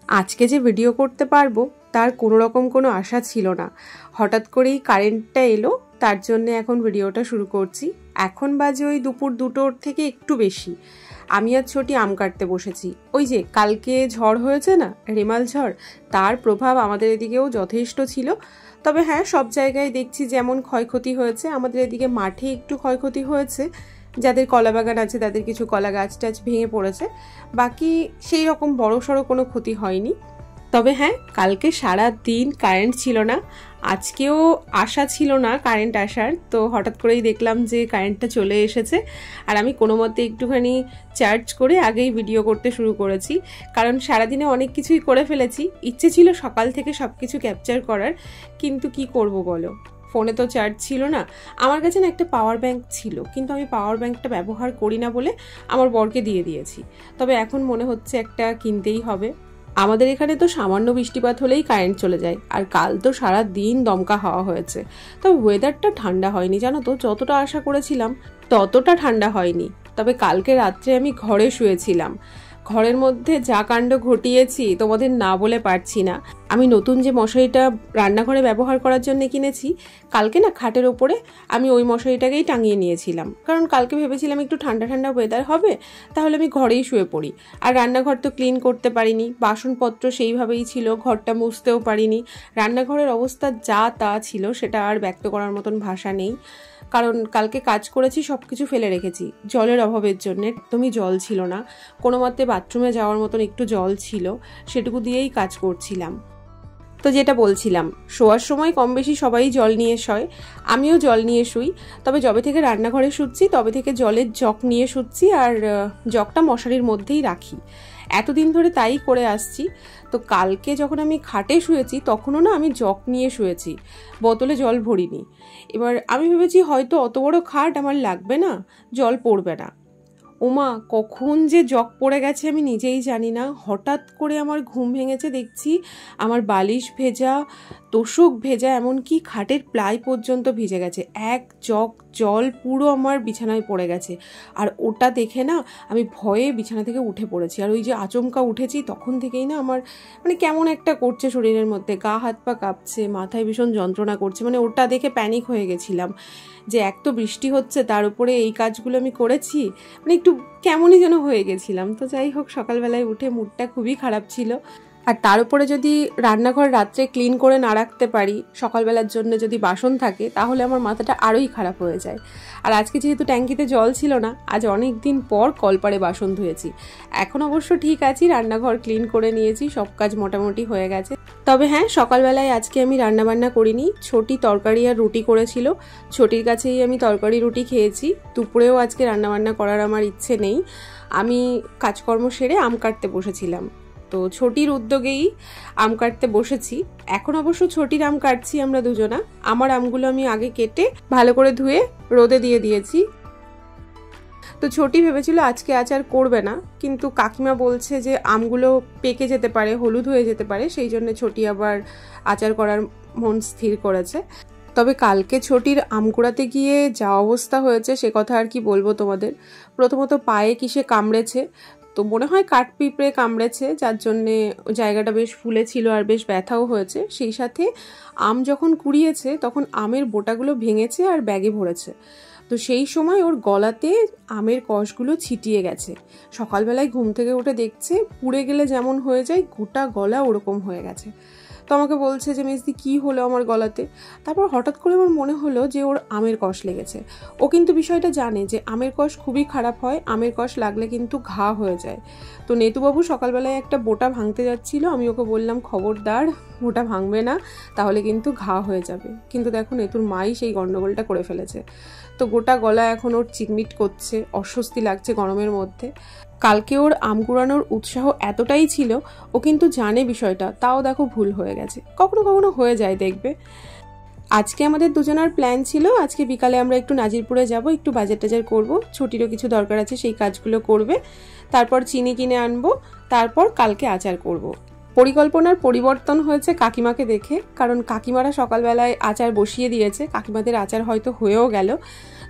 আজকে যে ভিডিও করতে পারবো তার কোনো রকম কোনো আশা ছিল না। হঠাৎ করেই কারেন্টটা এলো, তার জন্য এখন ভিডিওটা শুরু করছি। এখন বাজে ওই দুপুর 2টোর থেকে একটু বেশি। আমি আর ছোটি আম কাটতে বসেছি। ওই যে কালকে ঝড় হয়েছে না, রেমাল ঝড়, তার প্রভাব আমাদের এদিকেও যথেষ্ট ছিল। তবে হ্যাঁ, সব জায়গায় দেখছি যেমন ক্ষয়ক্ষতি হয়েছে, আমাদের এদিকে মাঠে একটু ক্ষয়ক্ষতি হয়েছে। যাদের কলা বাগান আছে তাদের কিছু কলা গাছ টাছ ভেঙে পড়েছে, বাকি সেই রকম বড়সড় কোনো ক্ষতি হয়নি। তবে হ্যাঁ, কালকে সারা দিন কারেন্ট ছিল না। আজকেও আশা ছিল না কারেন্ট আসার, তো হঠাৎ করেই দেখলাম যে কারেন্টটা চলে এসেছে। আর আমি কোনো মতে একটুখানি চার্জ করে আগেই ভিডিও করতে শুরু করেছি, কারণ সারাদিনে অনেক কিছুই করে ফেলেছি। ইচ্ছে ছিল সকাল থেকে সব কিছু ক্যাপচার করার, কিন্তু কি করব বলো, ফোনে তো চার্জ ছিল না। আমার কাছে না একটা পাওয়ার ব্যাংক ছিল, কিন্তু আমি পাওয়ার ব্যাংকটা ব্যবহার করি না বলে আমার বরকে দিয়ে দিয়েছি। তবে এখন মনে হচ্ছে একটা কিনতেই হবে। আমাদের এখানে তো সামান্য বৃষ্টিপাত হলেই কারেন্ট চলে যায়, আর কাল তো সারা দিন দমকা হাওয়া হয়েছে। তবে ওয়েদারটা ঠান্ডা হয়নি, জানো তো, যতটা আশা করেছিলাম ততটা ঠান্ডা হয়নি। তবে কালকে রাত্রে আমি ঘরে শুয়েছিলাম, ঘরের মধ্যে যা কাণ্ড ঘটিয়েছি তোমাদের না বলে পারছি না। আমি নতুন যে মশারিটা রান্নাঘরে ব্যবহার করার জন্য কিনেছি, কালকে না খাটের ওপরে আমি ওই মশারিটাকেই টাঙিয়ে নিয়েছিলাম, কারণ কালকে ভেবেছিলাম একটু ঠান্ডা ঠান্ডা ওয়েদার হবে, তাহলে আমি ঘরেই শুয়ে পড়ি। আর রান্নাঘর তো ক্লিন করতে পারিনি, বাসনপত্র সেইভাবেই ছিল, ঘরটা মুছতেও পারিনি। রান্নাঘরের অবস্থা যা তা ছিল সেটা আর ব্যক্ত করার মতন ভাষা নেই। কারণ কালকে কাজ করেছি, সব কিছু ফেলে রেখেছি জলের অভাবের জন্য। একদমই জল ছিল না, কোনো মতে বাথরুমে যাওয়ার মতন একটু জল ছিল, সেটুকু দিয়েই কাজ করছিলাম। তো যেটা বলছিলাম, শোয়ার সময় কম বেশি সবাই জল নিয়ে শোয়, আমিও জল নিয়ে শুই। তবে যবে থেকে রান্নাঘরে শুচ্ছি তবে থেকে জলের জগ নিয়ে শুচ্ছি, আর জগটা মশারির মধ্যেই রাখি। এতদিন ধরে তাই করে আসছি। তো কালকে যখন আমি খাটে শুয়েছি তখনও না আমি জগ নিয়ে শুয়েছি, বোতলে জল ভরিনি। এবার আমি ভেবেছি হয়তো অত বড় খাট আমার লাগবে না, জল পড়বে না। ওমা, কখন যে জগ পড়ে গেছে আমি নিজেই জানি না। হঠাৎ করে আমার ঘুম ভেঙেছে, দেখছি আমার বালিশ ভেজা, তোশক ভেজা, এমনকি খাটের প্লাই পর্যন্ত ভিজে গেছে। এক জগ জল পুরো আমার বিছানায় পড়ে গেছে। আর ওটা দেখে না আমি ভয়ে বিছানা থেকে উঠে পড়েছি। আর ওই যে আচমকা উঠেছি তখন থেকেই না আমার কেমন একটা করছে শরীরের মধ্যে, গা হাত পা কাঁপছে, মাথায় ভীষণ যন্ত্রণা করছে। ওটা দেখে প্যানিক হয়ে গেছিলাম যে এক তো বৃষ্টি হচ্ছে, তার উপরে এই কাজগুলো আমি করেছি, একটু কেমনই যেন হয়ে গেছিলাম। তো যাই হোক, সকালবেলায় উঠে মুডটা খুবই খারাপ ছিল। আর তার উপরে যদি রান্নাঘর রাত্রে ক্লিন করে না রাখতে পারি, সকালবেলার জন্য যদি বাসন থাকে, তাহলে আমার মাথাটা আরোই খারাপ হয়ে যায়। আর আজকে যেহেতু ট্যাঙ্কিতে জল ছিল না, আজ অনেক দিন পর কলপারে বাসন ধুয়েছি। এখন অবশ্য ঠিক আছি, রান্নাঘর ক্লিন করে নিয়েছি, সব কাজ মোটামুটি হয়ে গেছে। তবে হ্যাঁ, সকালবেলায় আজকে আমি রান্নাবান্না করিনি, ছোটি তরকারি আর রুটি করেছিল, ছোটির কাছেই আমি তরকারি রুটি খেয়েছি। দুপুরেও আজকে রান্নাবান্না করার আমার ইচ্ছে নেই, আমি কাজকর্ম সেরে আম কাটতে বসেছিলাম। তো ছোটির উদ্যোগেই আম কাটতে বসেছি। এখন অবশ্য ছোটির আম কাটছি আমরা দুজনা। আমার আমগুলো আমি আগে কেটে ভালো করে ধুয়ে রোদে দিয়ে দিয়েছি। তো ছোটি ভেবেছিল আজকে আচার করবে না, কিন্তু কাকিমা বলছে যে আমগুলো পেকে যেতে পারে, হলুদ হয়ে যেতে পারে, সেই জন্য ছোটি আবার আচার করার মন স্থির করেছে। তবে কালকে ছোটির আম কুড়াতে গিয়ে যা অবস্থা হয়েছে সে কথা আর কি বলবো তোমাদের। প্রথমত পায়ে কিসে কামড়েছে, তো মনে হয় কাঠপিঁপড়ে কামড়েছে, যার জন্যে জায়গাটা বেশ ফুলেছিল আর বেশ ব্যথাও হয়েছে। সেই সাথে আম যখন কুড়িয়েছে তখন আমের বোটাগুলো ভেঙেছে আর ব্যাগে ভরেছে। তো সেই সময় ওর গলাতে আমের কষগুলো ছিটিয়ে গেছে। সকালবেলায় ঘুম থেকে উঠে দেখছে পুড়ে গেলে যেমন হয়ে যায়, গোটা গলা ওরকম হয়ে গেছে। তো আমাকে বলছে যে মেজদি কি হলো আমার গলাতে। তারপর হঠাৎ করে আমার মনে হলো যে ওর আমের কষ লেগেছে। ও কিন্তু বিষয়টা জানে যে আমের কষ খুবই খারাপ হয়, আমের কষ লাগলে কিন্তু ঘা হয়ে যায়। তো নেতুবাবু সকালবেলায় একটা বোটা ভাঙতে যাচ্ছিল, আমি ওকে বললাম খবরদার বোটা ভাঙবে না, তাহলে কিন্তু ঘা হয়ে যাবে। কিন্তু দেখো নেতুর মাই সেই গন্ডগোলটা করে ফেলেছে। তো গোটা গলা এখন ওর চিকমিট করছে, অস্বস্তি লাগছে গরমের মধ্যে। কালকে ওর আম কুড়ানোর উৎসাহ এতটাই ছিল, ও কিন্তু জানে বিষয়টা, তাও দেখো ভুল হয়ে গেছে। কখনো কখনো হয়ে যায় দেখবে। আজকে আমাদের দুজনের প্ল্যান ছিল আজকে বিকালে আমরা একটু নাজিরপুরে যাব, একটু বাজার টাজার করবো, ছুটিরও কিছু দরকার আছে, সেই কাজগুলো করবে। তারপর চিনি কিনে আনবো, তারপর কালকে আচার করব। পরিকল্পনার পরিবর্তন হয়েছে কাকিমাকে দেখে, কারণ কাকিমারা সকালবেলায় আচার বসিয়ে দিয়েছে, কাকিমাদের আচার হয়তো হয়েও গেল।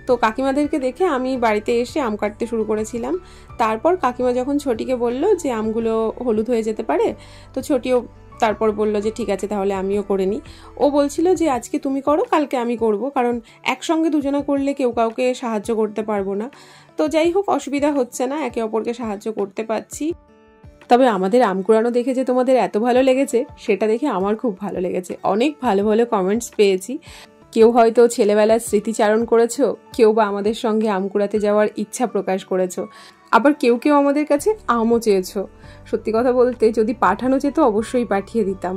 তো কাকিমাদেরকে দেখে আমি বাড়িতে এসে আম কাটতে শুরু করেছিলাম। তারপর কাকিমা যখন ছোটিকে বলল যে আমগুলো হলুদ হয়ে যেতে পারে, তো ছোটিও তারপর বলল যে ঠিক আছে তাহলে আমিও করে নিই। ও বলছিল যে আজকে তুমি করো, কালকে আমি করব, কারণ একসঙ্গে দুজনা করলে কেউ কাউকে সাহায্য করতে পারবো না। তো যাই হোক, অসুবিধা হচ্ছে না, একে অপরকে সাহায্য করতে পারছি। তবে আমাদের আম কুড়ানো দেখে যে তোমাদের এত ভালো লেগেছে সেটা দেখে আমার খুব ভালো লেগেছে। অনেক ভালো ভালো কমেন্টস পেয়েছি। কেউ হয়তো ছেলেবেলার স্মৃতিচারণ করেছো, কেউ বা আমাদের সঙ্গে আম কুড়াতে যাওয়ার ইচ্ছা প্রকাশ করেছো, আবার কেউ কেউ আমাদের কাছে আমও চেয়েছো। সত্যি কথা বলতে যদি পাঠানো যেত অবশ্যই পাঠিয়ে দিতাম।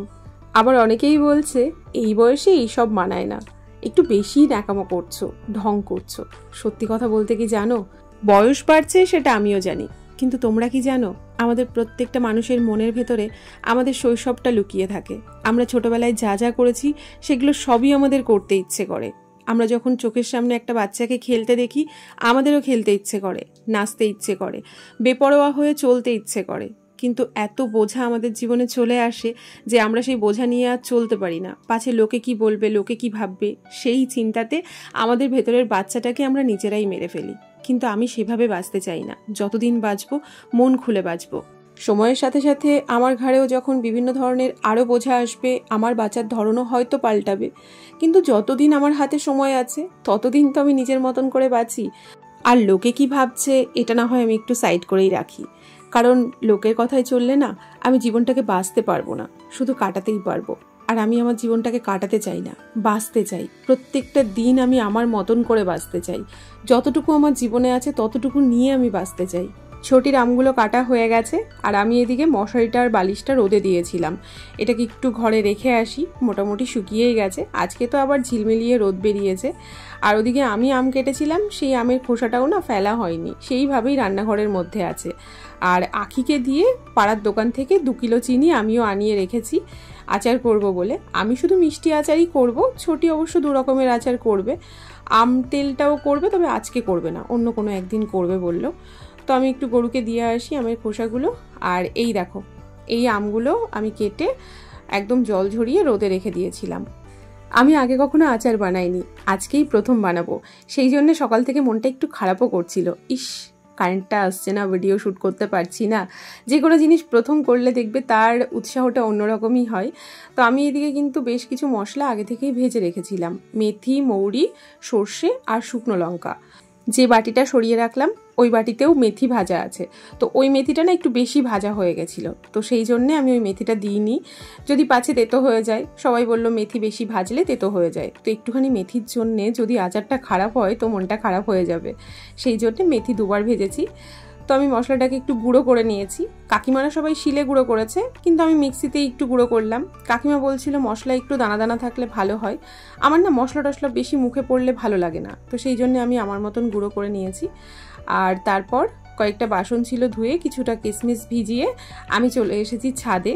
আবার অনেকেই বলছে এই বয়সে এইসব মানায় না, একটু বেশি ন্যাকামো করছো, ঢং করছো। সত্যি কথা বলতে কি জানো, বয়স বাড়ছে সেটা আমিও জানি, কিন্তু তোমরা কি জানো আমাদের প্রত্যেকটা মানুষের মনের ভেতরে আমাদের শৈশবটা লুকিয়ে থাকে। আমরা ছোটবেলায় যা যা করেছি সেগুলো সবই আমাদের করতে ইচ্ছে করে। আমরা যখন চোখের সামনে একটা বাচ্চাকে খেলতে দেখি আমাদেরও খেলতে ইচ্ছে করে, নাচতে ইচ্ছে করে, বেপরোয়া হয়ে চলতে ইচ্ছে করে। কিন্তু এত বোঝা আমাদের জীবনে চলে আসে যে আমরা সেই বোঝা নিয়ে আর চলতে পারি না। পাছে লোকে কি বলবে, লোকে কি ভাববে, সেই চিন্তাতে আমাদের ভেতরের বাচ্চাটাকে আমরা নিজেরাই মেরে ফেলি। কিন্তু আমি সেভাবে বাঁচতে চাই না। যতদিন বাঁচবো মন খুলে বাঁচবো। সময়ের সাথে সাথে আমার ঘাড়েও যখন বিভিন্ন ধরনের আরও বোঝা আসবে, আমার বাঁচার ধরনও হয়তো পাল্টাবে, কিন্তু যতদিন আমার হাতে সময় আছে ততদিন তো আমি নিজের মতন করে বাঁচি। আর লোকে কি ভাবছে এটা না হয় আমি একটু সাইড করেই রাখি, কারণ লোকের কথায় চললে না আমি জীবনটাকে বাঁচতে পারবো না, শুধু কাটাতেই পারবো। আর আমি আমার জীবনটাকে কাটাতে চাই না, বাঁচতে চাই। প্রত্যেকটা দিন আমি আমার মতন করে বাঁচতে চাই। যতটুকু আমার জীবনে আছে ততটুকু নিয়ে আমি বাঁচতে চাই। ছোটির আমগুলো কাটা হয়ে গেছে, আর আমি এদিকে মশারিটা আর বালিশটা রোদে দিয়েছিলাম। এটাকে একটু ঘরে রেখে আসি, মোটামুটি শুকিয়েই গেছে। আজকে তো আবার ঝিলমিলিয়ে রোদ বেরিয়েছে। আর ওদিকে আমি আম কেটেছিলাম, সেই আমের খোসাটাও না ফেলা হয়নি, সেইভাবেই রান্নাঘরের মধ্যে আছে। আর আখিকে দিয়ে পাড়ার দোকান থেকে 2 কিলো চিনি আমিও আনিয়ে রেখেছি আচার করব বলে। আমি শুধু মিষ্টি আচারই করব, ছোটি অবশ্য 2 রকমের আচার করবে। আম তেলটাও করবে, তবে আজকে করবে না, অন্য কোনো একদিন করবে বলল। তো আমি একটু গরুকে দিয়ে আসি আমের খোসাগুলো। আর এই দেখো, এই আমগুলো আমি কেটে একদম জল ঝরিয়ে রোদে রেখে দিয়েছিলাম। আমি আগে কখনো আচার বানাইনি, আজকেই প্রথম বানাবো। সেই জন্য সকাল থেকে মনটা একটু খারাপও করছিল। ইস, কারেন্টটা আসছে না, ভিডিও শ্যুট করতে পারছি না। যে কোনো জিনিস প্রথম করলে দেখবে তার উৎসাহটা অন্যরকমই হয়। তো আমি এদিকে কিন্তু বেশ কিছু মশলা আগে থেকেই ভেজে রেখেছিলাম। মেথি, মৌরি, সর্ষে আর শুকনো লঙ্কা। যে বাটিটা সরিয়ে রাখলাম ওই বাটিতেও মেথি ভাজা আছে। তো ওই মেথিটা না একটু বেশি ভাজা হয়ে গেছিল, তো সেই জন্যে আমি ওই মেথিটা দিইনি, যদি পাছে তেতো হয়ে যায়। সবাই বলল মেথি বেশি ভাজলে তেতো হয়ে যায়, তো একটুখানি মেথির জন্যে যদি আচারটা খারাপ হয় তো মনটা খারাপ হয়ে যাবে। সেই জন্যে মেথি 2 বার ভেজেছি। তো আমি মশলাটাকে একটু গুঁড়ো করে নিয়েছি। কাকিমারা সবাই শিলে গুঁড়ো করেছে, কিন্তু আমি মিক্সিতেই একটু গুঁড়ো করলাম। কাকিমা বলছিল মশলা একটু দানা দানা থাকলে ভালো হয়। আমার না মশলা টশলা বেশি মুখে পড়লে ভালো লাগে না, তো সেই জন্য আমি আমার মতন গুঁড়ো করে নিয়েছি। আর তারপর কয়েকটা বাসন ছিল ধুয়ে, কিছুটা কিশমিশ ভিজিয়ে আমি চলে এসেছি ছাদে।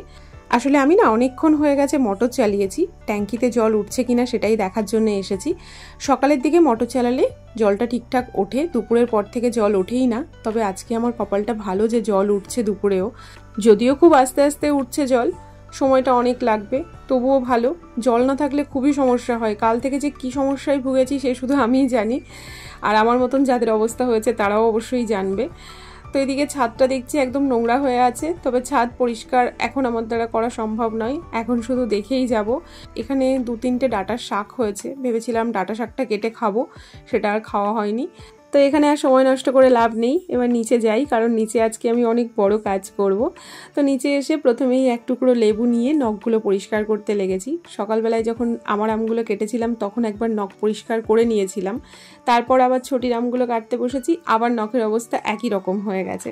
আসলে আমি না অনেকক্ষণ হয়ে গেছে মোটর চালিয়েছি, ট্যাঙ্কিতে জল উঠছে কিনা সেটাই দেখার জন্য এসেছি। সকালের দিকে মোটর চালালে জলটা ঠিকঠাক ওঠে, দুপুরের পর থেকে জল ওঠেই না। তবে আজকে আমার কপালটা ভালো যে জল উঠছে দুপুরেও, যদিও খুব আস্তে আস্তে উঠছে জল, সময়টা অনেক লাগবে, তবুও ভালো। জল না থাকলে খুবই সমস্যা হয়। কাল থেকে যে কি সমস্যায় ভুগেছি সে শুধু আমিই জানি, আর আমার মতন যাদের অবস্থা হয়েছে তারাও অবশ্যই জানবে। তো এদিকে ছাদটা দেখছি একদম নোংরা হয়ে আছে, তবে ছাদ পরিষ্কার এখন আমার দ্বারা করা সম্ভব নয়, এখন শুধু দেখেই যাব। এখানে 2-3টে ডাঁটার শাক হয়েছে, ভেবেছিলাম ডাঁটা শাকটা কেটে খাবো, সেটা আর খাওয়া হয়নি। তো এখানে আর সময় নষ্ট করে লাভ নেই, এবার নিচে যাই, কারণ নিচে আজকে আমি অনেক বড় কাজ করব। তো নিচে এসে প্রথমেই 1 টুকরো লেবু নিয়ে নখগুলো পরিষ্কার করতে লেগেছি। সকালবেলায় যখন আমার আমগুলো কেটেছিলাম তখন একবার নখ পরিষ্কার করে নিয়েছিলাম, তারপর আবার ছোটির আমগুলো কাটতে বসেছি, আবার নখের অবস্থা একই রকম হয়ে গেছে।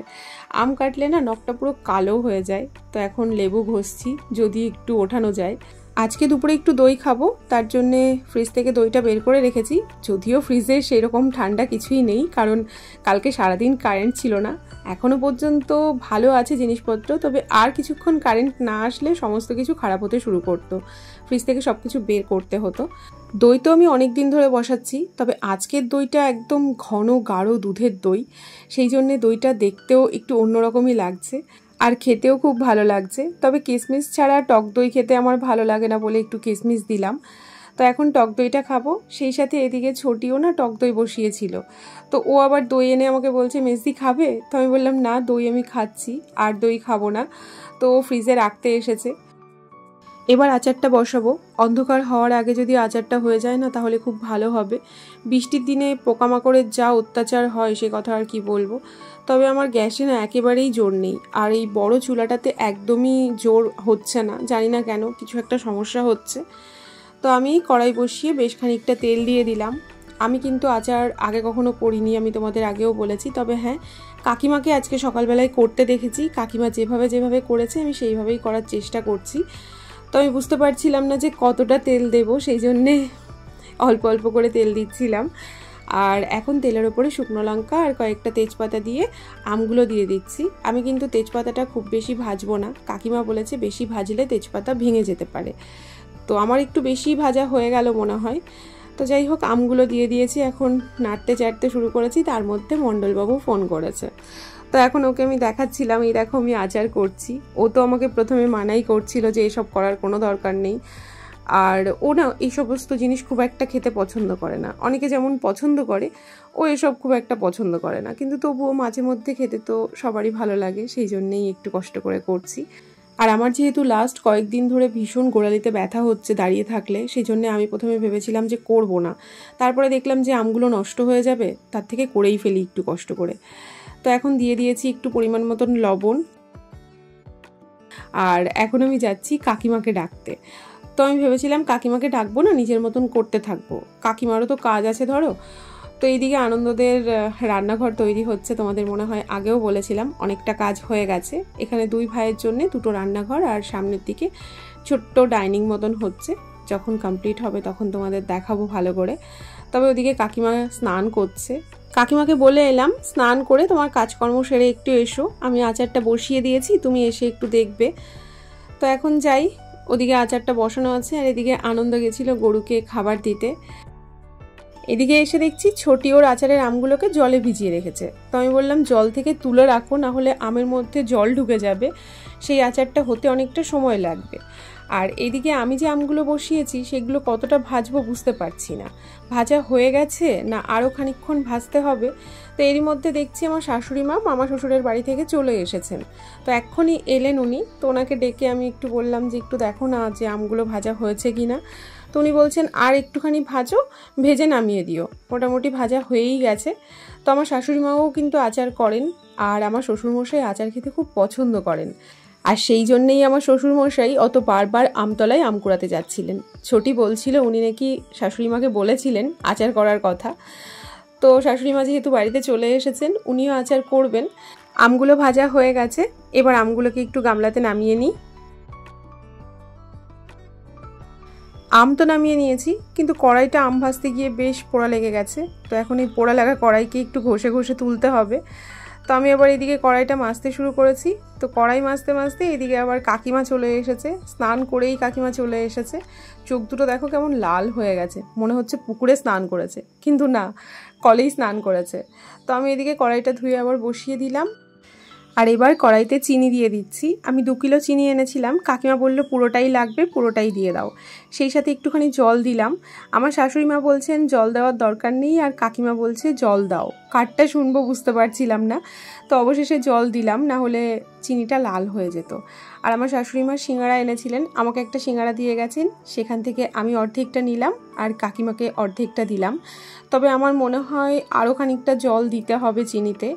আম কাটলে না নখটা পুরো কালো হয়ে যায়। তো এখন লেবু ঘষছি, যদি একটু ওঠানো যায়। আজকে দুপুরে একটু দই খাবো, তার জন্যে ফ্রিজ থেকে দইটা বের করে রেখেছি। যদিও ফ্রিজে সেরকম ঠান্ডা কিছুই নেই, কারণ কালকে সারাদিন কারেন্ট ছিল না। এখনও পর্যন্ত ভালো আছে জিনিসপত্র, তবে আর কিছুক্ষণ কারেন্ট না আসলে সমস্ত কিছু খারাপ হতে শুরু করতো, ফ্রিজ থেকে সব কিছু বের করতে হতো। দই তো আমি অনেক দিন ধরে বসাচ্ছি, তবে আজকের দইটা একদম ঘন গাঢ় দুধের দই, সেই জন্যে দইটা দেখতেও একটু অন্যরকমই লাগছে, আর খেতেও খুব ভালো লাগছে। তবে কিশমিশ ছাড়া টক দই খেতে আমার ভালো লাগে না বলে একটু কিশমিশ দিলাম। তো এখন টক দইটা খাবো। সেই সাথে এদিকে ছোটিও না টক দই বসিয়েছিল, তো ও আবার দই এনে আমাকে বলছে মেজদি খাবে। তো আমি বললাম না, দই আমি খাচ্ছি, আর দই খাবো না। তো ও ফ্রিজে রাখতে এসেছে। এবার আচারটা বসাবো। অন্ধকার হওয়ার আগে যদি আচারটা হয়ে যায় না তাহলে খুব ভালো হবে। বৃষ্টির দিনে পোকামাকড়ের যা অত্যাচার হয় সে কথা আর কি বলবো। তবে আমার গ্যাসে না একেবারেই জোর নেই, আর এই বড় চুলাটাতে একদমই জোর হচ্ছে না, জানি না কেন, কিছু একটা সমস্যা হচ্ছে। তো আমি কড়াই বসিয়ে বেশ খানিকটা তেল দিয়ে দিলাম। আমি কিন্তু আচার আগে কখনো করিনি, আমি তোমাদের আগেও বলেছি। তবে হ্যাঁ, কাকিমাকে আজকে সকালবেলায় করতে দেখেছি। কাকিমা যেভাবে করেছে আমি সেইভাবেই করার চেষ্টা করছি। তো আমি বুঝতে পারছিলাম না যে কতটা তেল দেব, সেই জন্যে অল্প অল্প করে তেল দিচ্ছিলাম। আর এখন তেলের ওপরে শুকনো লঙ্কা আর কয়েকটা তেজপাতা দিয়ে আমগুলো দিয়ে দিচ্ছি। আমি কিন্তু তেজপাতাটা খুব বেশি ভাজবো না, কাকিমা বলেছে বেশি ভাজলে তেজপাতা ভেঙে যেতে পারে। তো আমার একটু বেশি ভাজা হয়ে গেল মনে হয়। তো যাই হোক, আমগুলো দিয়ে দিয়েছি, এখন নাড়তে চাড়তে শুরু করেছি। তার মধ্যে মণ্ডলবাবু ফোন করেছে। তো এখন ওকে আমি দেখাচ্ছিলাম, এই দেখো আমি আচার করছি। ও তো আমাকে প্রথমে মানাই করছিল যে এসব করার কোনো দরকার নেই। আর ও না এই সমস্ত জিনিস খুব একটা খেতে পছন্দ করে না। অনেকে যেমন পছন্দ করে, ও এসব খুব একটা পছন্দ করে না, কিন্তু তবুও মাঝে মধ্যে খেতে তো সবারই ভালো লাগে, সেই জন্যেই একটু কষ্ট করে করছি। আর আমার যেহেতু লাস্ট কয়েকদিন ধরে ভীষণ গোড়ালিতে ব্যথা হচ্ছে দাঁড়িয়ে থাকলে, সেই জন্য আমি প্রথমে ভেবেছিলাম যে করব না। তারপরে দেখলাম যে আমগুলো নষ্ট হয়ে যাবে, তার থেকে করেই ফেলি একটু কষ্ট করে। তো এখন দিয়ে দিয়েছি একটু পরিমাণ মতন লবণ। আর এখন আমি যাচ্ছি কাকিমাকে ডাকতে। তো আমি ভেবেছিলাম কাকিমাকে ডাকবো না, নিজের মতন করতে থাকবো, কাকিমারও তো কাজ আছে ধরো। তো এইদিকে আনন্দদের রান্নাঘর তৈরি হচ্ছে, তোমাদের মনে হয় আগেও বলেছিলাম, অনেকটা কাজ হয়ে গেছে। এখানে দুই ভাইয়ের জন্য দুটো রান্নাঘর আর সামনের দিকে ছোট্ট ডাইনিং মতন হচ্ছে। যখন কমপ্লিট হবে তখন তোমাদের দেখাবো ভালো করে। তবে ওদিকে কাকিমা স্নান করছে। কাকিমাকে বলে এলাম স্নান করে তোমার কাজকর্ম সেরে একটু এসো, আমি আচারটা বসিয়ে দিয়েছি, তুমি এসে একটু দেখবে। তো এখন যাই, ওদিকে আচারটা বসানো আছে, আর এদিকে আনন্দ গেছিল গরুকে খাবার দিতে। এদিকে এসে দেখছি ছোটি ওর আচারের আমগুলোকে জলে ভিজিয়ে রেখেছে। তো আমি বললাম জল থেকে তুলে রাখো, না হলে আমের মধ্যে জল ঢুকে যাবে, সেই আচারটা হতে অনেকটা সময় লাগবে। আর এদিকে আমি যে আমগুলো বসিয়েছি সেগুলো কতটা ভাজবো বুঝতে পারছি না, ভাজা হয়ে গেছে না আরও খানিকক্ষণ ভাজতে হবে। তো এরই মধ্যে দেখছি আমার শাশুড়ি মা মামা শ্বশুরের বাড়ি থেকে চলে এসেছেন। তো এক্ষুনি এলেন উনি। তো ওনাকে ডেকে আমি একটু বললাম যে একটু দেখো না যে আমগুলো ভাজা হয়েছে কিনা। তো উনি বলছেন আর একটুখানি ভাজো, ভেজে নামিয়ে দিও, মোটামুটি ভাজা হয়েই গেছে। তো আমার শাশুড়ি মাও কিন্তু আচার করেন, আর আমার শ্বশুরমশাই আচার খেতে খুব পছন্দ করেন। আর সেই জন্যেই আমার শ্বশুরমশাই অত বারবার আমতলায় আম কুড়াতে যাচ্ছিলেন। ছোটি বলছিল উনি নাকি শাশুড়িমাকে বলেছিলেন আচার করার কথা। তো শাশুড়িমা যেহেতু বাড়িতে চলে এসেছেন, উনিও আচার করবেন। আমগুলো ভাজা হয়ে গেছে, এবার আমগুলোকে একটু গামলাতে নামিয়ে নিই। আম তো নামিয়ে নিয়েছি, কিন্তু কড়াইটা আম ভাজতে গিয়ে বেশ পোড়া লেগে গেছে। তো এখন এই পোড়া লাগা কড়াইকে একটু ঘষে ঘষে তুলতে হবে। তো আমি আবার এদিকে কড়াইটা মাজতে শুরু করেছি। তো কড়াই মাজতে মাজতে এদিকে আবার কাকিমা চলে এসেছে, স্নান করেই কাকিমা চলে এসেছে। চোখ দুটো দেখো কেমন লাল হয়ে গেছে, মনে হচ্ছে পুকুরে স্নান করেছে, কিন্তু না, কলেই স্নান করেছে। তো আমি এদিকে কড়াইটা ধুয়ে আবার বসিয়ে দিলাম। আর এবার কড়াইতে চিনি দিয়ে দিচ্ছি। আমি 2 কিলো চিনি এনেছিলাম, কাকিমা বলল পুরোটাই লাগবে, পুরোটাই দিয়ে দাও। সেই সাথে একটুখানি জল দিলাম। আমার শাশুড়ি মা বলছেন জল দেওয়ার দরকার নেই, আর কাকিমা বলছে জল দাও, কারটা শুনবো বুঝতে পারছিলাম না। তো অবশেষে জল দিলাম, না হলে চিনিটা লাল হয়ে যেত। আর আমার শাশুড়ি মা সিঙ্গারা এনেছিলেন, আমাকে একটা সিঙ্গারা দিয়ে গেছেন, সেখান থেকে আমি অর্ধেকটা নিলাম আর কাকিমাকে অর্ধেকটা দিলাম। তবে আমার মনে হয় আরও খানিকটা জল দিতে হবে চিনিতে।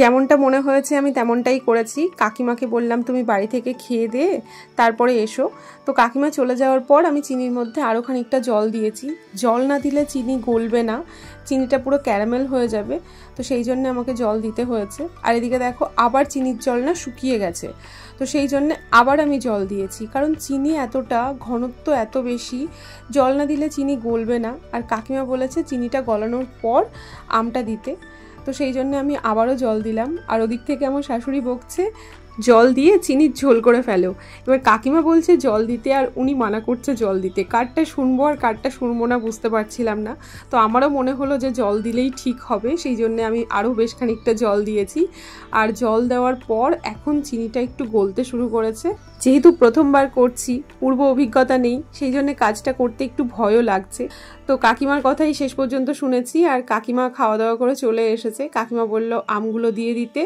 যেমনটা মনে হয়েছে আমি তেমনটাই করেছি। কাকিমাকে বললাম তুমি বাড়ি থেকে খেয়ে দিয়ে তারপরে এসো। তো কাকিমা চলে যাওয়ার পর আমি চিনির মধ্যে আরও খানিকটা জল দিয়েছি। জল না দিলে চিনি গলবে না, চিনিটা পুরো ক্যারামেল হয়ে যাবে। তো সেই জন্য আমাকে জল দিতে হয়েছে। আর এদিকে দেখো আবার চিনির জল না শুকিয়ে গেছে, তো সেই জন্য আবার আমি জল দিয়েছি, কারণ চিনি এতটা, ঘনত্ব এত বেশি, জল না দিলে চিনি গলবে না। আর কাকিমা বলেছে চিনিটা গলানোর পর আমটা দিতে, তো সেই জন্য আমি আবারও জল দিলাম। আর ওদিক থেকে আমার শাশুড়ি বকছে জল দিয়ে চিনির ঝোল করে ফেলো। এবার কাকিমা বলছে জল দিতে আর উনি মানা করছে জল দিতে, কারটা শুনবো আর কারটা শুনবো না বুঝতে পারছিলাম না। তো আমারও মনে হলো যে জল দিলেই ঠিক হবে, সেই জন্য আমি আরও বেশ খানিকটা জল দিয়েছি। আর জল দেওয়ার পর এখন চিনিটা একটু গলতে শুরু করেছে। যেহেতু প্রথমবার করছি, পূর্ব অভিজ্ঞতা নেই, সেই জন্য কাজটা করতে একটু ভয়ও লাগছে। তো কাকিমার কথাই শেষ পর্যন্ত শুনেছি আর কাকিমা খাওয়া দাওয়া করে চলে এসেছে। কাকিমা বলল আমগুলো দিয়ে দিতে,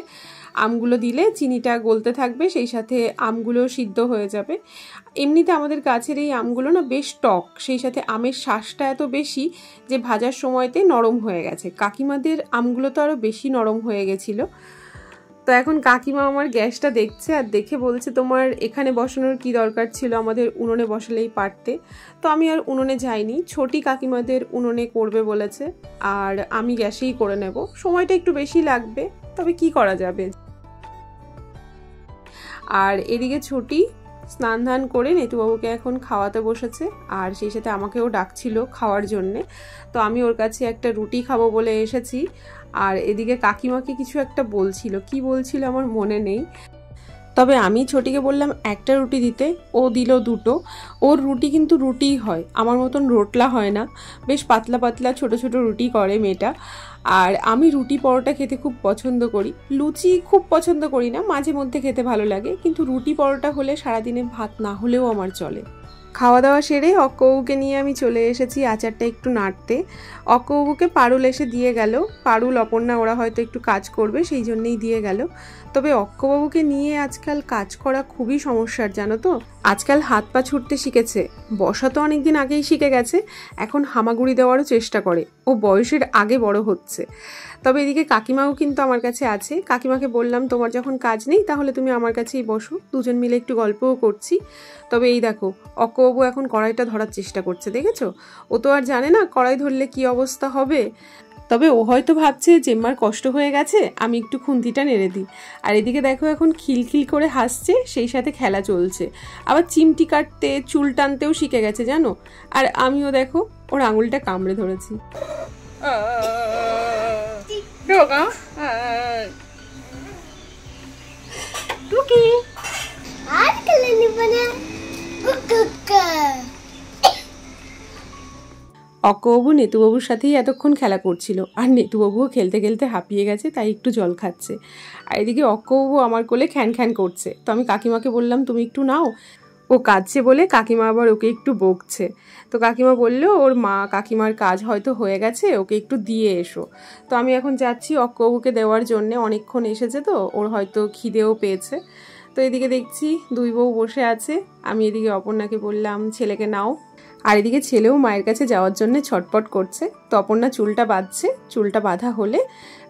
আমগুলো দিলে চিনিটা গলতে থাকবে, সেই সাথে আমগুলো সিদ্ধ হয়ে যাবে। এমনিতে আমাদের গাছের এই আমগুলো না বেশ টক, সেই সাথে আমের শ্বাসটা এত বেশি যে ভাজার সময়তে নরম হয়ে গেছে। কাকিমাদের আমগুলো তো আরও বেশি নরম হয়ে গেছিলো। তো এখন কাকিমা আমার গ্যাসটা দেখছে আর দেখে বলছে তোমার এখানে বসানোর কি দরকার ছিল, আমাদের উনুনে বসালেই পারতে। তো আমি আর উনুনে যাইনি, ছোটি কাকিমাদের উনুনে করবে বলেছে আর আমি গ্যাসেই করে নেব। সময়টা একটু বেশি লাগবে, তবে কি করা যাবে। আর এদিকে ছোটি স্নান ধান করে নেতুবাবুকে এখন খাওয়াতে বসেছে আর সেই সাথে আমাকেও ডাকছিল খাওয়ার জন্যে। তো আমি ওর কাছে একটা রুটি খাবো বলে এসেছি। আর এদিকে কাকিমাকে কিছু একটা বলছিল, কি বলছিল আমার মনে নেই, তবে আমি ছোটিকে বললাম একটা রুটি দিতে, ও দিল দুটো। ওর রুটি কিন্তু রুটিই হয়, আমার মতন রোটলা হয় না, বেশ পাতলা পাতলা ছোট ছোট রুটি করে মেয়েটা। আর আমি রুটি পরোটা খেতে খুব পছন্দ করি, লুচি খুব পছন্দ করি না, মাঝে মধ্যে খেতে ভালো লাগে, কিন্তু রুটি পরোটা হলে সারাদিনে ভাত না হলেও আমার চলে। খাওয়া দাওয়া সেরে অক্কবাবুকে নিয়ে আমি চলে এসেছি আচারটা একটু নাড়তে। অক্কবাবুকে পারুল এসে দিয়ে গেল, পারুল অপর্ণা ওরা হয়তো একটু কাজ করবে সেই জন্যই দিয়ে গেল। তবে অক্কবাবুকে নিয়ে আজকাল কাজ করা খুবই সমস্যার, জানো তো। আজকাল হাত পা ছুটতে শিখেছে, বসা তো অনেকদিন আগেই শিখে গেছে, এখন হামাগুড়ি দেওয়ারও চেষ্টা করে, ও বয়সের আগে বড় হচ্ছে। তবে এদিকে কাকিমাও কিন্তু আমার কাছে আছে। কাকিমাকে বললাম তোমার যখন কাজ নেই তাহলে তুমি আমার কাছেই বসো, দুজন মিলে একটু গল্পও করছি। তবে এই দেখো অক্কবাবু এখন কড়াইটা ধরার চেষ্টা করছে, দেখেছো? ও তো আর জানে না কড়াই ধরলে কি অবস্থা হবে। তবে ও হয়তো ভাবছে জেম্মার কষ্ট হয়ে গেছে, আমি একটু খুন্তিটা নেড়ে দিই। আর এদিকে দেখো এখন খিলখিল করে হাসছে, সেই সাথে খেলা চলছে। আবার চিমটি কাটতে চুল টানতেও শিখে গেছে জানো। আর আমিও দেখো ওর আঙুলটা কামড়ে ধরেছি। অক্কবাবু নেতুবাবুর সাথেই এতক্ষণ খেলা করছিল আর নেতুবাবুও খেলতে খেলতে হাঁপিয়ে গেছে, তাই একটু জল খাচ্ছে। আর এদিকে অক্কবাবু আমার কোলে খ্যান খ্যান করছে। তো আমি কাকিমাকে বললাম তুমি একটু নাও, ও কাঁদছে বলে কাকিমা আবার ওকে একটু বকছে। তো কাকিমা বলল ওর মা কাকিমার কাজ হয়তো হয়ে গেছে, ওকে একটু দিয়ে এসো। তো আমি এখন যাচ্ছি অক্কবাবুকে দেওয়ার জন্যে, অনেকক্ষণ এসেছে তো ওর হয়তো খিদেও পেয়েছে। তো এদিকে দেখছি দুই বউ বসে আছে, আমি এদিকে অপর্ণাকে বললাম ছেলেকে নাও। আর এদিকে ছেলেও মায়ের কাছে যাওয়ার জন্য ছটপট করছে। তো অপর্ণা চুলটা বাঁধছে, চুলটা বাঁধা হলে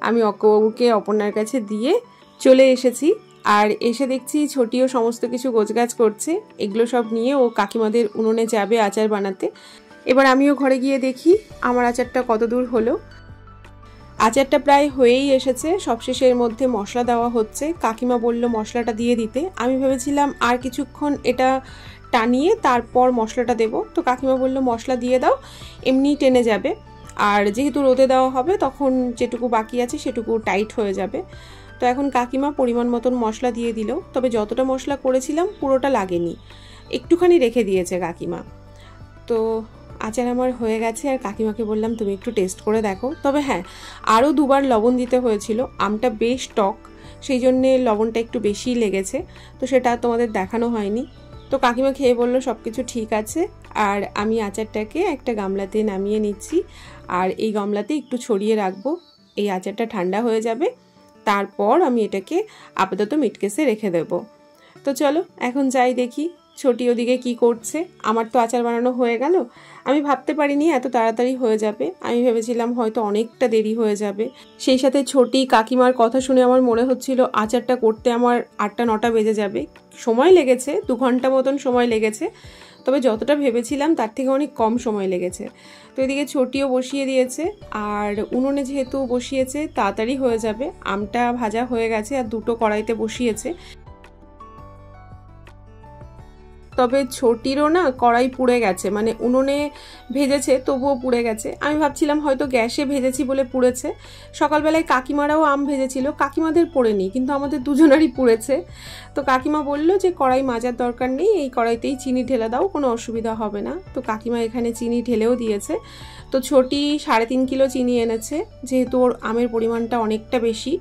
আমি অক্কবাবুকে অপর্ণার কাছে দিয়ে চলে এসেছি। আর এসে দেখছি ছোটিও সমস্ত কিছু গোছগাছ করছে, এগুলো সব নিয়ে ও কাকিমাদের উনুনে যাবে আচার বানাতে। এবার আমিও ঘরে গিয়ে দেখি আমার আচারটা কত দূর হলো। আচারটা প্রায় হয়েই এসেছে, সবশেষের মধ্যে মশলা দেওয়া হচ্ছে। কাকিমা বলল মশলাটা দিয়ে দিতে, আমি ভেবেছিলাম আর কিছুক্ষণ এটা টানিয়ে তারপর মশলাটা দেব। তো কাকিমা বলল মশলা দিয়ে দাও, এমনি টেনে যাবে, আর যেহেতু রোদে দেওয়া হবে তখন যেটুকু বাকি আছে সেটুকু টাইট হয়ে যাবে। তো এখন কাকিমা পরিমাণ মতন মশলা দিয়ে দিল, তবে যতটা মশলা করেছিলাম পুরোটা লাগেনি, একটুখানি রেখে দিয়েছে কাকিমা। তো আচার আমার হয়ে গেছে আর কাকিমাকে বললাম তুমি একটু টেস্ট করে দেখো। তবে হ্যাঁ, আরও দুবার লবণ দিতে হয়েছিল, আমটা বেশ টক, সেই জন্যে লবণটা একটু বেশিই লেগেছে, তো সেটা তোমাদের দেখানো হয়নি। তো কাকিমা খেয়ে বললো সব কিছু ঠিক আছে। আর আমি আচারটাকে একটা গামলাতে নামিয়ে নিচ্ছি, আর এই গামলাতে একটু ছড়িয়ে রাখবো, এই আচারটা ঠান্ডা হয়ে যাবে, তারপর আমি এটাকে আপাতত মিটকেসে রেখে দেব। তো চলো এখন যাই দেখি ছোটি ওদিকে কি করছে। আমার তো আচার বানানো হয়ে গেল, আমি ভাবতে পারিনি এত তাড়াতাড়ি হয়ে যাবে, আমি ভেবেছিলাম হয়তো অনেকটা দেরি হয়ে যাবে। সেই সাথে ছোটি কাকিমার কথা শুনে আমার মনে হচ্ছিল আচারটা করতে আমার 8টা-9টা বেজে যাবে। সময় লেগেছে, 2 ঘন্টা মতন সময় লেগেছে, তবে যতটা ভেবেছিলাম তার থেকে অনেক কম সময় লেগেছে। তো এদিকে ছোটিও বসিয়ে দিয়েছে, আর উনুনে যেহেতু বসিয়েছে তাড়াতাড়ি হয়ে যাবে। আমটা ভাজা হয়ে গেছে আর 2টো কড়াইতে বসিয়েছে। তবে ছোটিরও না কড়াই পুড়ে গেছে, মানে উনুনে ভেজেছে তবুও পুড়ে গেছে। আমি ভাবছিলাম হয়তো গ্যাসে ভেজেছি বলে পুড়েছে। সকালবেলায় কাকিমারাও আম ভেজেছিল, কাকিমাদের পোড়েনি কিন্তু আমাদের দুজনারই পুড়েছে। তো কাকিমা বলল যে কড়াই মাজার দরকার নেই, এই কড়াইতেই চিনি ঢেলে দাও, কোনো অসুবিধা হবে না। তো কাকিমা এখানে চিনি ঢেলেও দিয়েছে। তো ছোটি 3.5 কিলো চিনি এনেছে, যেহেতু ওর আমের পরিমাণটা অনেকটা বেশি।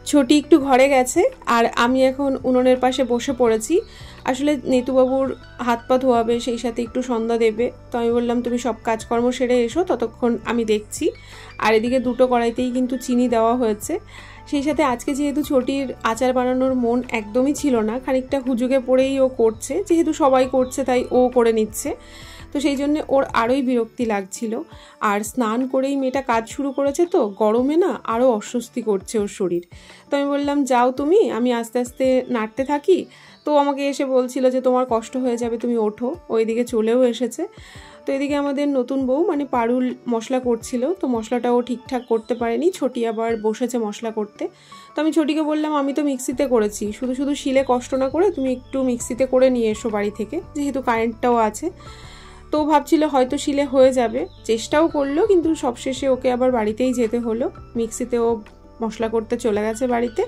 ছোটি একটু ঘরে গেছে আর আমি এখন উনুনের পাশে বসে পড়েছি। আসলে নেতুবাবুর হাত পা ধোয়াবে, সেই সাথে একটু সন্ধ্যা দেবে। তো আমি বললাম তুমি সব কাজকর্ম সেরে এসো, ততক্ষণ আমি দেখছি। আর এদিকে দুটো কড়াইতেই কিন্তু চিনি দেওয়া হয়েছে। সেই সাথে আজকে যেহেতু ছোটির আচার বানানোর মন একদমই ছিল না, খানিকটা হুজুগে পড়েই ও করছে, যেহেতু সবাই করছে তাই ও করে নিচ্ছে। তো সেই জন্য ওর আরোই বিরক্তি লাগছিল। আর স্নান করেই মেয়েটা কাজ শুরু করেছে, তো গরমে না আরও অস্বস্তি করছে ওর শরীর। তো আমি বললাম যাও তুমি, আমি আস্তে আস্তে নাড়তে থাকি। তো আমাকে এসে বলছিল যে তোমার কষ্ট হয়ে যাবে, তুমি ওঠো। ওইদিকে চলেও এসেছে। তো এদিকে আমাদের নতুন বউ মানে পারুল মশলা করছিল, তো মশলাটাও ঠিকঠাক করতে পারেনি, ছোটি আবার বসেছে মশলা করতে। তো আমি ছোটিকে বললাম আমি তো মিক্সিতে করেছি, শুধু শুধু শিলে কষ্ট না করে তুমি একটু মিক্সিতে করে নিয়ে এসো বাড়ি থেকে, যেহেতু কারেন্টটাও আছে। তো ভাবছিল হয়তো শিলে হয়ে যাবে, চেষ্টাও করলো, কিন্তু সবশেষে ওকে আবার বাড়িতেই যেতে হলো। মিক্সিতেও মশলা করতে চলে গেছে বাড়িতে।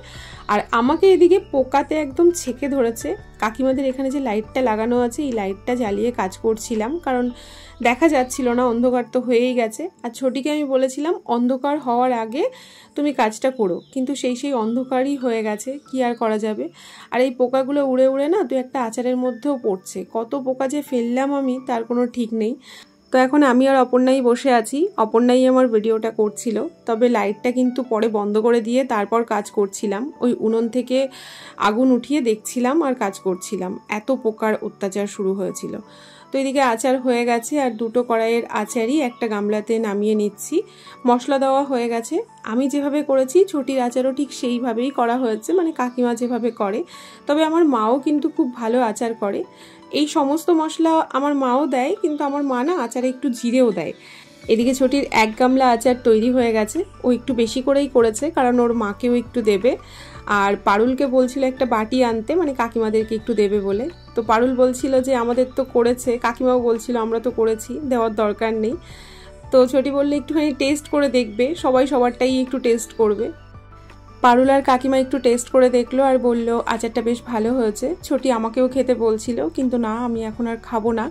আর আমাকে এদিকে পোকাতে একদম ছেকে ধরেছে। কাকিমাদের এখানে যে লাইটটা লাগানো আছে, এই লাইটটা জ্বালিয়ে কাজ করছিলাম, কারণ দেখা যাচ্ছিল না, অন্ধকার তো হয়েই গেছে। আর ছোটিকে আমি বলেছিলাম অন্ধকার হওয়ার আগে তুমি কাজটা করো, কিন্তু সেই অন্ধকারই হয়ে গেছে, কি আর করা যাবে। আর এই পোকাগুলো উড়ে উড়ে না দু একটা আচারের মধ্যেও পড়ছে, কত পোকা যে ফেললাম আমি তার কোনো ঠিক নেই। তো এখন আমি আর অপর্ণাই বসে আছি, অপর্ণাই আমার ভিডিওটা করছিল। তবে লাইটটা কিন্তু পরে বন্ধ করে দিয়ে তারপর কাজ করছিলাম, ওই উনুন থেকে আগুন উঠিয়ে দেখছিলাম আর কাজ করছিলাম, এত পোকার অত্যাচার শুরু হয়েছিল। তো এদিকে আচার হয়ে গেছে আর দুটো কড়াইয়ের আচারই একটা গামলাতে নামিয়ে নিচ্ছি। মশলা দেওয়া হয়ে গেছে। আমি যেভাবে করেছি ছোটির আচারও ঠিক সেইভাবেই করা হয়েছে, মানে কাকিমা যেভাবে করে। তবে আমার মাও কিন্তু খুব ভালো আচার করে। এই সমস্ত মশলা আমার মাও দেয়, কিন্তু আমার মা না আচারে একটু জিরেও দেয়। এদিকে ছোটির 1 গামলা আচার তৈরি হয়ে গেছে, ও একটু বেশি করেই করেছে, কারণ ওর মাকেও একটু দেবে। আর পারুলকে বলছিল একটা বাটি আনতে, মানে কাকিমাদেরকে একটু দেবে বলে। তো পারুল বলছিল যে আমাদের তো করেছে, কাকিমাও বলছিল আমরা তো করেছি, দেওয়ার দরকার নেই। তো ছোটি বললে একটুখানি টেস্ট করে দেখবে, সবাই সবারটাই একটু টেস্ট করবে। পারুল আর কাকিমা একটু টেস্ট করে দেখলো আর বলল আচারটা বেশ ভালো হয়েছে। ছোটি আমাকেও খেতে বলছিল, কিন্তু না, আমি এখন আর খাবো না,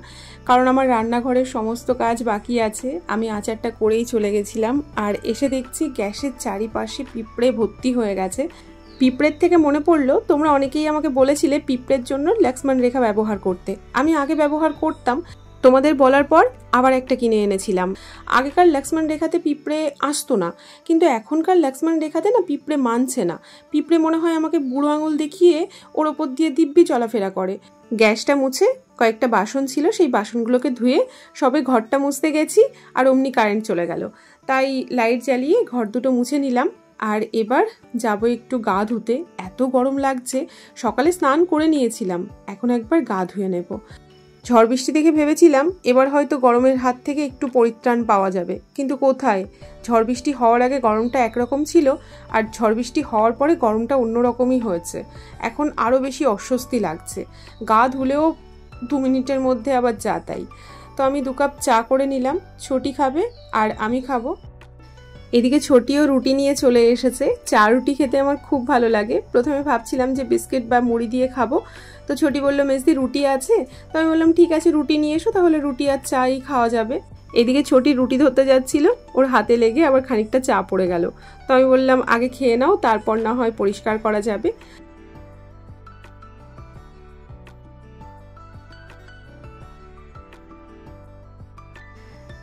কারণ আমার রান্নাঘরের সমস্ত কাজ বাকি আছে। আমি আচারটা করেই চলে গেছিলাম, আর এসে দেখছি গ্যাসের চারিপাশে পিঁপড়ে ভর্তি হয়ে গেছে। পিঁপড়ের থেকে মনে পড়লো, তোমরা অনেকেই আমাকে বলেছিলে পিঁপড়ের জন্য ল্যাক্সমান রেখা ব্যবহার করতে। আমি আগে ব্যবহার করতাম, তোমাদের বলার পর আবার একটা কিনে এনেছিলাম। আগেকার ল্যাক্সমান রেখাতে পিঁপড়ে আসতো না, কিন্তু এখনকার ল্যাক্সমান রেখাতে না পিঁপড়ে মানছে না। পিঁপড়ে মনে হয় আমাকে বুড়ো আঙুল দেখিয়ে ওর ওপর দিয়ে দিব্যি চলাফেরা করে। গ্যাসটা মুছে কয়েকটা বাসন ছিল, সেই বাসনগুলোকে ধুয়ে সবে ঘরটা মুছতে গেছি আর অমনি কারেন্ট চলে গেল। তাই লাইট জ্বালিয়ে ঘর দুটো মুছে নিলাম। আর এবার যাব একটু গা ধুতে, এত গরম লাগছে। সকালে স্নান করে নিয়েছিলাম, এখন একবার গা ধুয়ে নেব। ঝড় বৃষ্টি দেখে ভেবেছিলাম এবার হয়তো গরমের হাত থেকে একটু পরিত্রাণ পাওয়া যাবে, কিন্তু কোথায়। ঝড় বৃষ্টি হওয়ার আগে গরমটা একরকম ছিল, আর ঝড় বৃষ্টি হওয়ার পরে গরমটা অন্যরকমই হয়েছে। এখন আরও বেশি অস্বস্তি লাগছে, গা ধুলেও 2 মিনিটের মধ্যে আবার যা তাই। তো আমি 2 কাপ চা করে নিলাম, ছোটি খাবে আর আমি খাবো। এদিকে ছোটিও রুটি নিয়ে চলে এসেছে। চা রুটি খেতে আমার খুব ভালো লাগে। প্রথমে ভাবছিলাম যে বিস্কিট বা মুড়ি দিয়ে খাবো, তো ছোটি বললো মেজদি রুটি আছে। তো আমি বললাম ঠিক আছে রুটি নিয়ে এসো, তাহলে রুটি আর চাই খাওয়া যাবে। এদিকে ছোটি রুটি ধরতে যাচ্ছিল, ওর হাতে লেগে আবার খানিকটা চা পড়ে গেল। তো আমি বললাম আগে খেয়ে নাও, তারপর না হয় পরিষ্কার করা যাবে।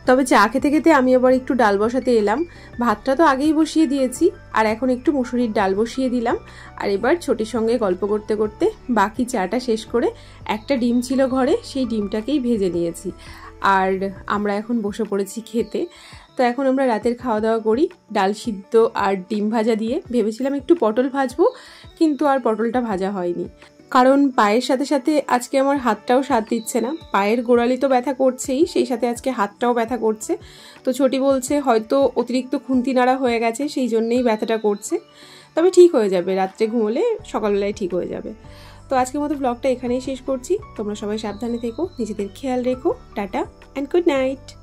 তবে চা খেতে খেতে আমি আবার একটু ডাল বসাতে এলাম। ভাতটা তো আগেই বসিয়ে দিয়েছি, আর এখন একটু মুসুরির ডাল বসিয়ে দিলাম। আর এবার ছোটির সঙ্গে গল্প করতে করতে বাকি চাটা শেষ করে, একটা ডিম ছিল ঘরে, সেই ডিমটাকেই ভেজে নিয়েছি। আর আমরা এখন বসে পড়েছি খেতে। তো এখন আমরা রাতের খাওয়া দাওয়া করি ডাল সিদ্ধ আর ডিম ভাজা দিয়ে। ভেবেছিলাম একটু পটল ভাজবো, কিন্তু আর পটলটা ভাজা হয়নি, কারণ পায়ের সাথে সাথে আজকে আমার হাতটাও সাথ দিচ্ছে না। পায়ের গোড়ালি তো ব্যথা করছেই, সেই সাথে আজকে হাতটাও ব্যথা করছে। তো ছোটি বলছে হয়তো অতিরিক্ত খুন্তি নাড়া হয়ে গেছে, সেই জন্যেই ব্যথাটা করছে। তবে ঠিক হয়ে যাবে, রাত্রে ঘুমোলে সকালবেলায় ঠিক হয়ে যাবে। তো আজকের মতো ব্লগটা এখানেই শেষ করছি। তোমরা সবাই সাবধানে থেকো, নিজেদের খেয়াল রেখো। Tata and good night.